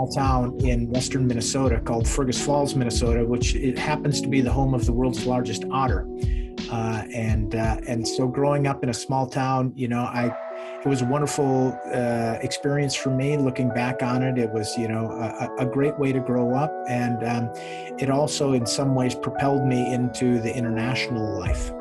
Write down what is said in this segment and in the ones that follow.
small town in western Minnesota called Fergus Falls, Minnesota, which it happens to be the home of the world's largest otter. And so growing up in a small town, it was a wonderful experience for me. Looking back on it, it was, a great way to grow up. And it also, in some ways, propelled me into the international life.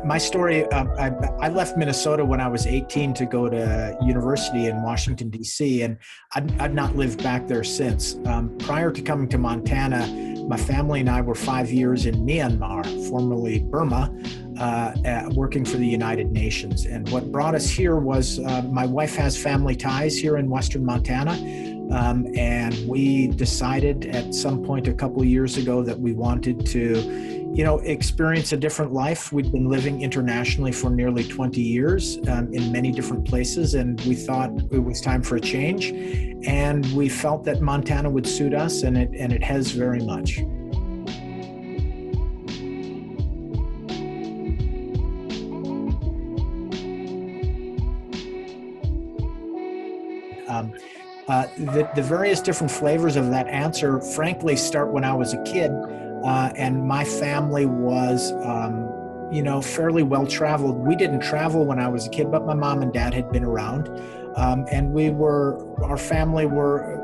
My story, I left Minnesota when I was 18 to go to university in Washington, D.C., and I've not lived back there since. Prior to coming to Montana, my family and I were 5 years in Myanmar, formerly Burma, working for the United Nations. And what brought us here was my wife has family ties here in Western Montana. And we decided at some point a couple of years ago that we wanted to, experience a different life. We'd been living internationally for nearly 20 years in many different places, and we thought it was time for a change. And we felt that Montana would suit us, and it has very much. The various different flavors of that answer, frankly, start when I was a kid. And my family was, fairly well traveled. We didn't travel when I was a kid, but my mom and dad had been around. And our family were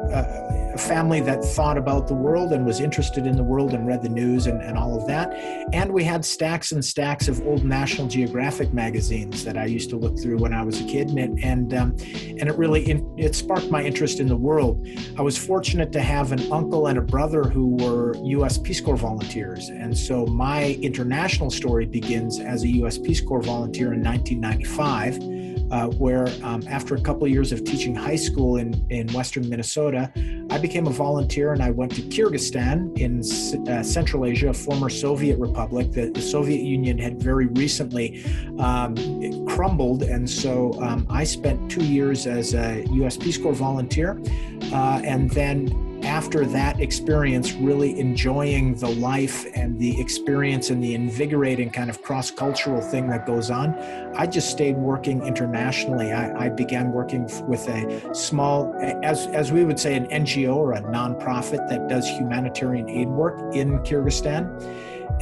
a family that thought about the world and was interested in the world and read the news and all of that. And we had stacks and stacks of old National Geographic magazines that I used to look through when I was a kid. And it really, it sparked my interest in the world. I was fortunate to have an uncle and a brother who were U.S. Peace Corps volunteers. And so my international story begins as a U.S. Peace Corps volunteer in 1995. Where after a couple of years of teaching high school in western Minnesota, I became a volunteer and I went to Kyrgyzstan in Central Asia, a former Soviet republic. The Soviet Union had very recently crumbled, and so I spent 2 years as a U.S. Peace Corps volunteer, and then after that experience, really enjoying the life and the experience and the invigorating kind of cross-cultural thing that goes on, I just stayed working internationally. I began working with a small, as we would say, an NGO or a nonprofit that does humanitarian aid work in Kyrgyzstan.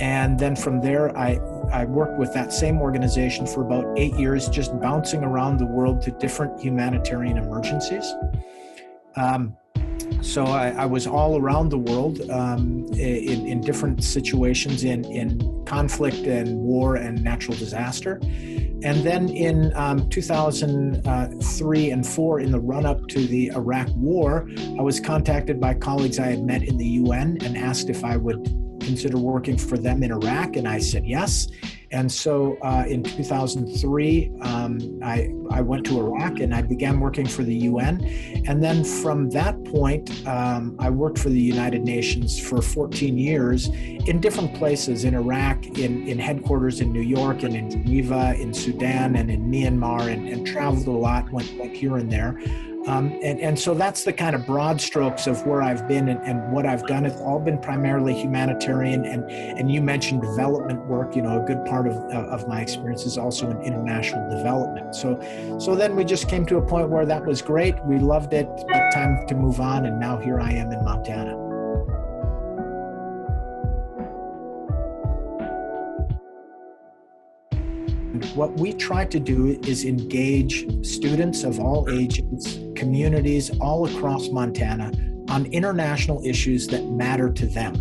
And then from there, I worked with that same organization for about 8 years, just bouncing around the world to different humanitarian emergencies. So I was all around the world in different situations in conflict and war and natural disaster. And then in 2003 and 4, in the run-up to the Iraq War, I was contacted by colleagues I had met in the UN and asked if I would consider working for them in Iraq, and I said yes. And so in 2003, I went to Iraq and I began working for the UN. And then from that point, I worked for the United Nations for 14 years in different places in Iraq, in headquarters in New York and in Geneva, in Sudan and in Myanmar, and traveled a lot, went here and there. And so that's the kind of broad strokes of where I've been and what I've done. It's all been primarily humanitarian, and you mentioned development work. A good part of my experience is also in international development. So then we just came to a point where that was great. We loved it, but time to move on, and now here I am in Montana. What we try to do is engage students of all ages, communities all across Montana on international issues that matter to them.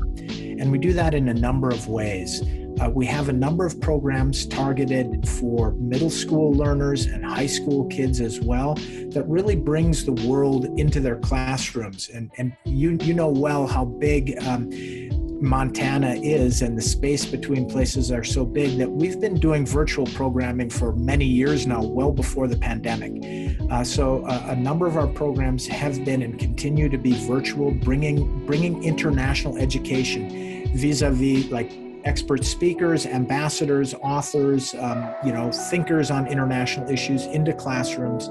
And we do that in a number of ways. We have a number of programs targeted for middle school learners and high school kids as well that really brings the world into their classrooms. And you know well how big Montana is, and the space between places are so big that we've been doing virtual programming for many years now, well before the pandemic. So a number of our programs have been and continue to be virtual, bringing international education vis-a-vis like expert speakers, ambassadors, authors, thinkers on international issues into classrooms,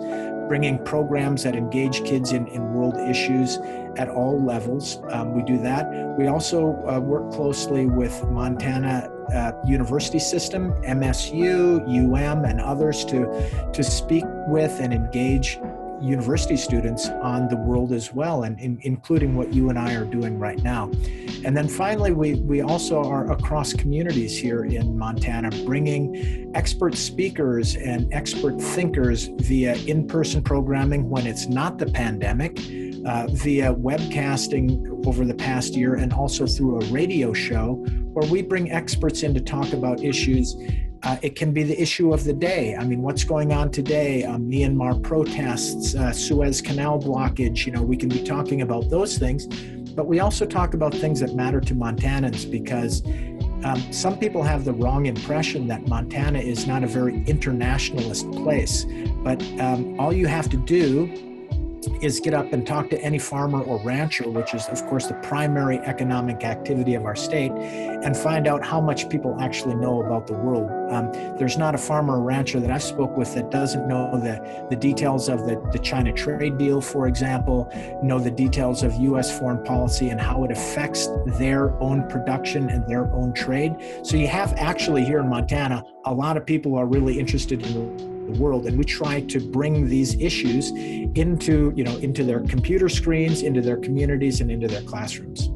bringing programs that engage kids in world issues at all levels. We do that. We also work closely with Montana University System, MSU, UM, and others to speak with and engage university students on the world as well, and including what you and I are doing right now. And then finally, we also are across communities here in Montana, bringing expert speakers and expert thinkers via in-person programming when it's not the pandemic, via webcasting over the past year, and also through a radio show where we bring experts in to talk about issues. It can be the issue of the day. I mean, what's going on today? Myanmar protests, Suez Canal blockage. We can be talking about those things, but we also talk about things that matter to Montanans, because some people have the wrong impression that Montana is not a very internationalist place. But all you have to do is get up and talk to any farmer or rancher, which is, of course, the primary economic activity of our state, and find out how much people actually know about the world. There's not a farmer or rancher that I've spoke with that doesn't know the details of the China trade deal, for example, know the details of U.S. foreign policy and how it affects their own production and their own trade. So you have actually here in Montana, a lot of people are really interested in the world, and we try to bring these issues into their computer screens, into their communities, and into their classrooms.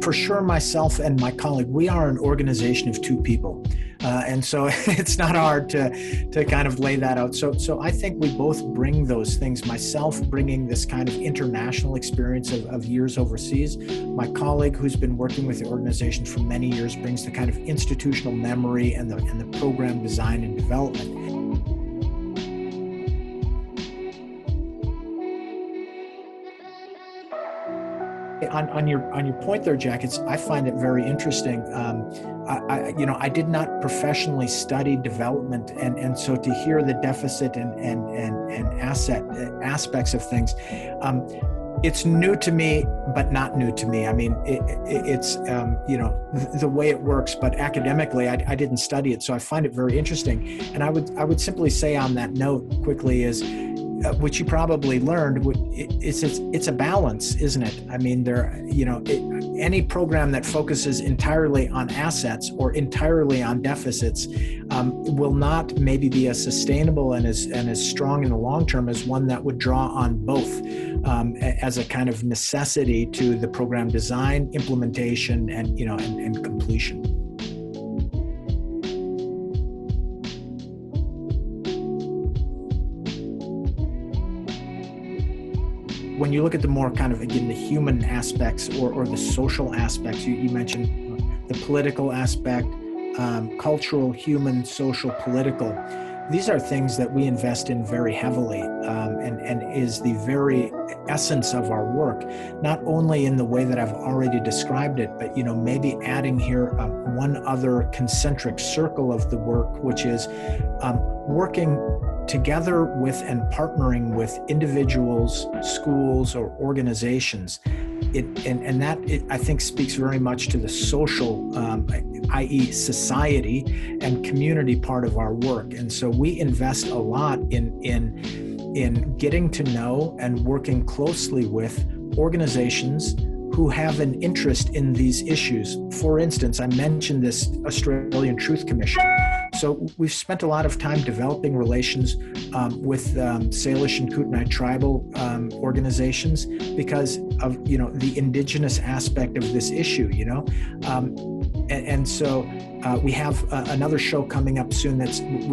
For sure, myself and my colleague, we are an organization of two people. And so it's not hard to kind of lay that out. So I think we both bring those things. Myself bringing this kind of international experience of years overseas. My colleague, who's been working with the organization for many years, brings the kind of institutional memory and the program design and development. On your point there, Jack, I find it very interesting. I did not professionally study development, and so to hear the deficit and asset aspects of things, it's new to me, but not new to me. I mean, it's the way it works, but academically, I didn't study it, so I find it very interesting. And I would simply say on that note quickly is, which you probably learned, it's a balance, isn't it? I mean, any program that focuses entirely on assets or entirely on deficits will not maybe be as sustainable and as strong in the long term as one that would draw on both as a kind of necessity to the program design, implementation, and completion. When you look at the more kind of, again, the human aspects or the social aspects, you mentioned the political aspect, cultural, human, social, political. These are things that we invest in very heavily and is the very essence of our work, not only in the way that I've already described it, but maybe adding here one other concentric circle of the work, which is working together with and partnering with individuals, schools, or organizations. That I think speaks very much to the social, i.e. society and community part of our work. And so we invest a lot in getting to know and working closely with organizations who have an interest in these issues. For instance, I mentioned this Australian Truth Commission. So we've spent a lot of time developing relations with Salish and Kootenai tribal organizations because of the indigenous aspect of this issue. And so we have another show coming up soon.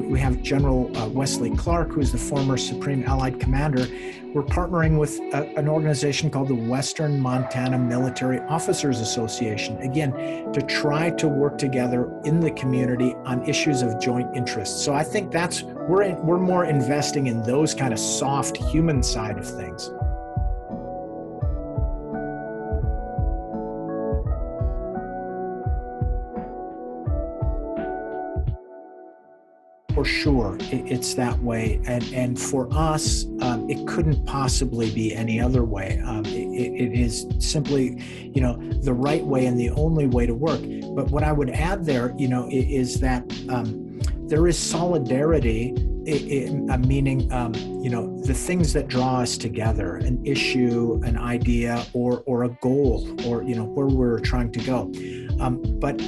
We have General Wesley Clark, who's the former Supreme Allied Commander. We're partnering with an organization called the Western Montana Military Officers Association, again, to try to work together in the community on issues of joint interest. So I think we're more investing in those kind of soft human side of things. For sure, it's that way, and for us, it couldn't possibly be any other way. It is simply, the right way and the only way to work. But what I would add there, is that there is solidarity, meaning, the things that draw us together, an issue, an idea, or a goal, or where we're trying to go. But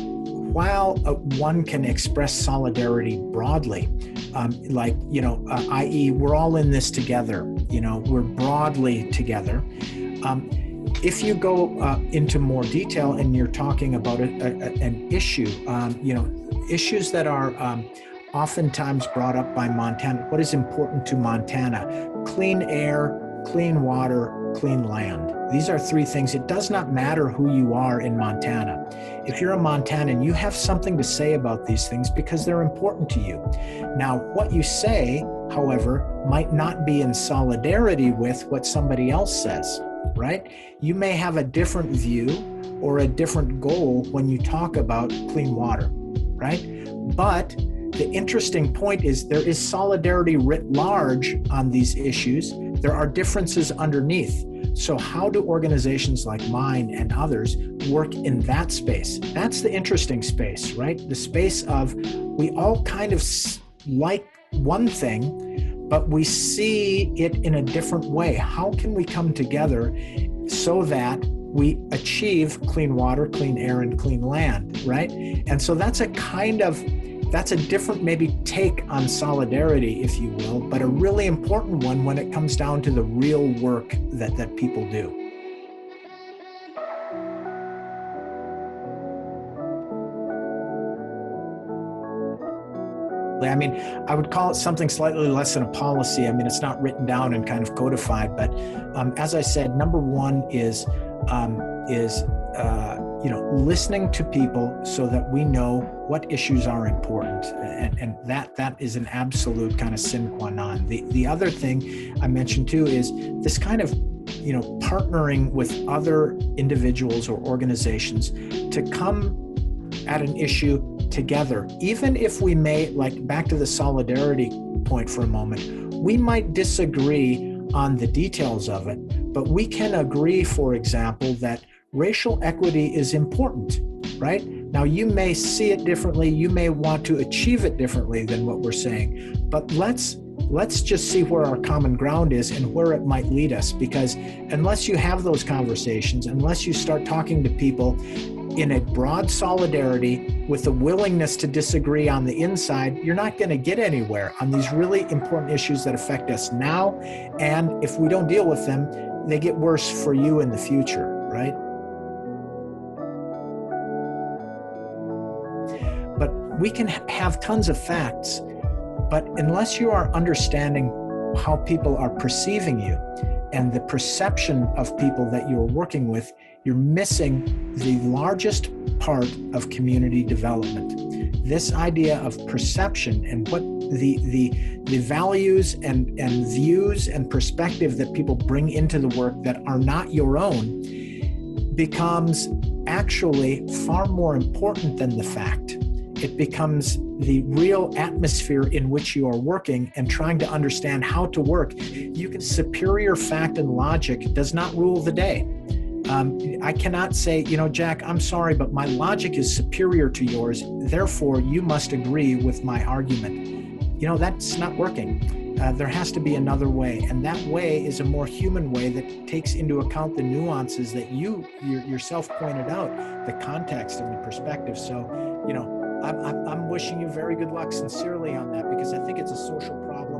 while one can express solidarity broadly, i.e., we're all in this together, we're broadly together. If you go into more detail and you're talking about an issue, issues that are oftentimes brought up by Montana, what is important to Montana? Clean air, clean water, clean land. These are three things. It does not matter who you are in Montana. If you're a Montanan, you have something to say about these things because they're important to you. Now, what you say, however, might not be in solidarity with what somebody else says, right? You may have a different view or a different goal when you talk about clean water, right? But the interesting point is there is solidarity writ large on these issues. There are differences underneath. So how do organizations like mine and others work in that space? That's the interesting space, right? The space of we all kind of like one thing, but we see it in a different way. How can we come together so that we achieve clean water, clean air, and clean land, right? And so that's a different maybe take on solidarity, if you will, but a really important one when it comes down to the real work that people do. I mean, I would call it something slightly less than a policy. I mean, it's not written down and kind of codified, but as I said, number one is listening to people so that we know what issues are important, and that is an absolute kind of sine qua non. The other thing I mentioned too is this kind of partnering with other individuals or organizations to come at an issue together, even if we may, like back to the solidarity point for a moment, we might disagree on the details of it, but we can agree, for example, that racial equity is important, right? Now, you may see it differently, you may want to achieve it differently than what we're saying, but let's just see where our common ground is and where it might lead us, because unless you have those conversations, unless you start talking to people in a broad solidarity with the willingness to disagree on the inside, you're not going to get anywhere on these really important issues that affect us now. And if we don't deal with them, they get worse for you in the future, right? But we can have tons of facts, but unless you are understanding how people are perceiving you and the perception of people that you're working with, you're missing the largest part of community development. This idea of perception and what the values and views and perspective that people bring into the work that are not your own becomes actually far more important than the fact. It becomes the real atmosphere in which you are working and trying to understand how to work. Superior fact and logic does not rule the day. I cannot say, Jack, I'm sorry, but my logic is superior to yours. Therefore, you must agree with my argument. That's not working. There has to be another way. And that way is a more human way that takes into account the nuances that you yourself pointed out, the context and the perspective. So, I'm wishing you very good luck sincerely on that, because I think it's a social problem